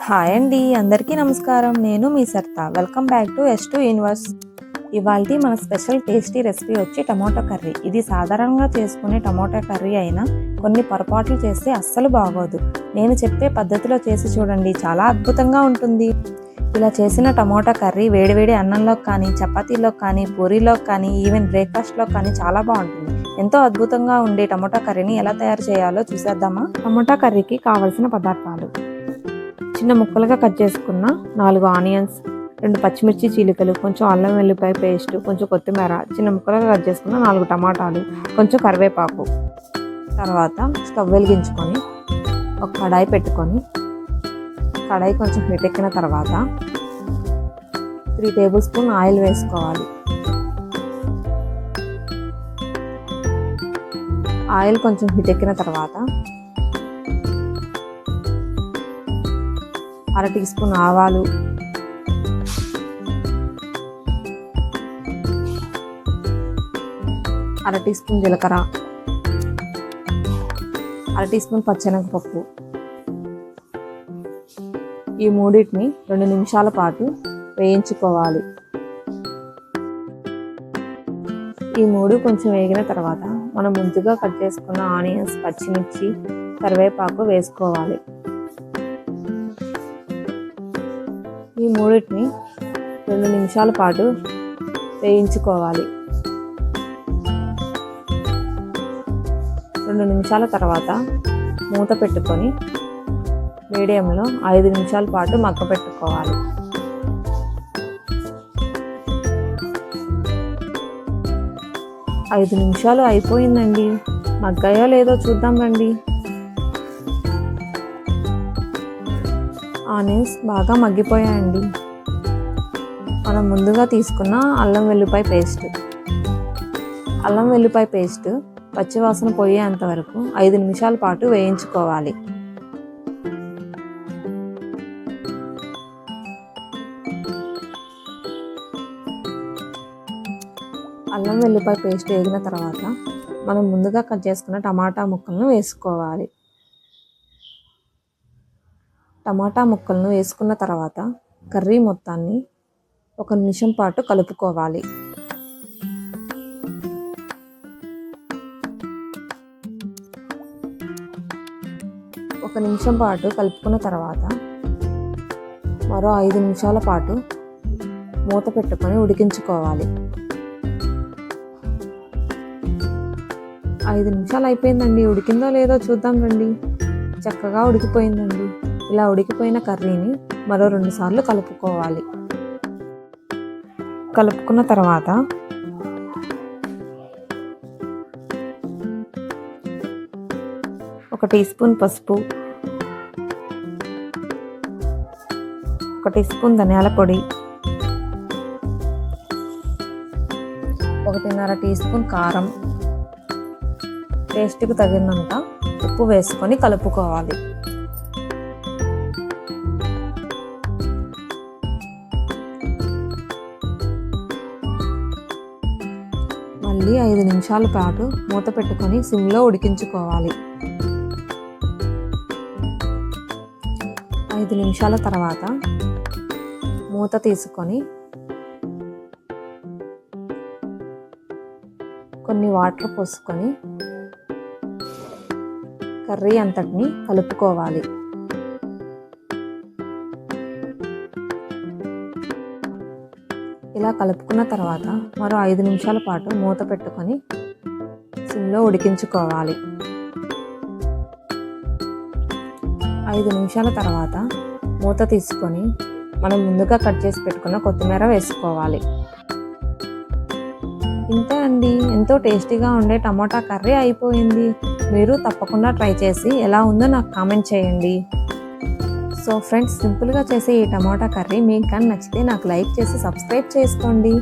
Hi అండి, అందరికీ నమస్కారం. నేను మీ సర్తా. Welcome back to S2 universe. ఇవాళ మన స్పెషల్ టేస్టీ రెసిపీ వచ్చి టమాటో కర్రీ. ఇది సాధారణంగా చేసుకునే టమాటో కర్రీ అయినా కొన్ని పొరపాట్లు చేస్తే అస్సలు బాగోదు. నేను చెప్పే పద్ధతిలో చేసి చూడండి, చాలా అద్భుతంగా ఉంటుంది. ఇలా చేసిన టమాటో కర్రీ వేడివేడి అన్నంలోకి కానీ, చపాతీలోకి కానీ, పూరీలోకి కానీ, ఈవెన్ బ్రేక్ఫాస్ట్లో కానీ చాలా బాగుంటుంది. ఎంతో అద్భుతంగా ఉండే టమాటో కర్రీని ఎలా తయారు చేయాలో చూసేద్దామా? టమాటో కర్రీకి కావలసిన పదార్థాలు: చిన్న ముక్కలుగా కట్ చేసుకున్న 4 ఆనియన్స్, 2 పచ్చిమిర్చి చీలికలు, కొంచెం అల్లం వెల్లిపాయ పేస్ట్, కొంచెం కొత్తిమీర, చిన్న ముక్కలుగా కట్ చేసుకున్న 4 టమాటాలు, కొంచెం కరివేపాకు. తర్వాత స్టవ్ వెలిగించుకొని ఒక కడాయి పెట్టుకొని, కడాయి కొంచెం హీట్ ఎక్కిన తర్వాత 3 టేబుల్ స్పూన్ ఆయిల్ వేసుకోవాలి. ఆయిల్ కొంచెం హీట్ ఎక్కిన తర్వాత 1/2 టీ స్పూన్ ఆవాలు, 1/2 టీ స్పూన్ జీలకర్ర, 1/2 టీ స్పూన్ పచ్చెనగపప్పు. ఈ మూడింటిని 2 నిమిషాల పాటు వేయించుకోవాలి. ఈ మూడు కొంచెం వేగిన తర్వాత మనం ముందుగా కట్ చేసుకున్న ఆనియన్స్, పచ్చిమిర్చి, కరివేపాకు వేసుకోవాలి. ఈ మూడింటిని 2 నిమిషాల పాటు వేయించుకోవాలి. 2 నిమిషాల తర్వాత మూత పెట్టుకొని మీడియంలో 5 నిమిషాల పాటు మగ్గపెట్టుకోవాలి. 5 నిమిషాలు అయిపోయిందండి. మగ్గాయో లేదో చూద్దాం రండి. ఆనియన్స్ బాగా మగ్గిపోయాయండి. మనం ముందుగా తీసుకున్న అల్లం వెల్లిపాయ పేస్ట్ పచ్చివాసన పోయేంత వరకు 5 నిమిషాల పాటు వేయించుకోవాలి. అల్లం వెల్లిపాయ పేస్ట్ వేగిన తర్వాత మనం ముందుగా కట్ చేసుకున్న టమాటా ముక్కలను వేసుకోవాలి. టమాటా ముక్కలను వేసుకున్న తర్వాత కర్రీ మొత్తాన్ని 1 నిమిషం పాటు కలుపుకోవాలి. ఒక నిమిషం పాటు కలుపుకున్న తర్వాత మరో 5 నిమిషాల పాటు మూత పెట్టుకొని ఉడికించుకోవాలి. 5 నిమిషాలు అయిపోయిందండి. ఉడికిందో లేదో చూద్దాం రండి. చక్కగా ఉడికిపోయిందండి. ఇలా ఉడికిపోయిన కర్రీని మరో 2 సార్లు కలుపుకోవాలి. కలుపుకున్న తర్వాత 1 టీ స్పూన్ పసుపు, 1 టీ స్పూన్ ధనియాల పొడి, 1.5 టీ స్పూన్ కారం, టేస్ట్కి తగినంత ఉప్పు వేసుకొని కలుపుకోవాలి. మళ్ళీ 5 నిమిషాల పాటు మూత పెట్టుకొని సిమ్లో ఉడికించుకోవాలి. 5 నిమిషాల తర్వాత మూత తీసుకొని కొన్ని వాటర్ పోసుకొని కర్రీ అంతటిని కలుపుకోవాలి. ఇలా కలుపుకున్న తర్వాత మరో 5 నిమిషాల పాటు మూత పెట్టుకొని సిమ్లో ఉడికించుకోవాలి. 5 నిమిషాల తర్వాత మూత తీసుకొని మనం ముందుగా కట్ చేసి పెట్టుకున్న కొత్తిమీర వేసుకోవాలి. ఇంతే అండి, ఎంతో టేస్టీగా ఉండే టమాటా కర్రీ అయిపోయింది. మీరు తప్పకుండా ట్రై చేసి ఎలా ఉందో నాకు కామెంట్ చేయండి. సో ఫ్రెండ్స్, సింపుల్గా చేసే ఈ టమాటా కర్రీ మీకు కానీ నచ్చితే నాకు లైక్ చేసి సబ్స్క్రైబ్ చేసుకోండి.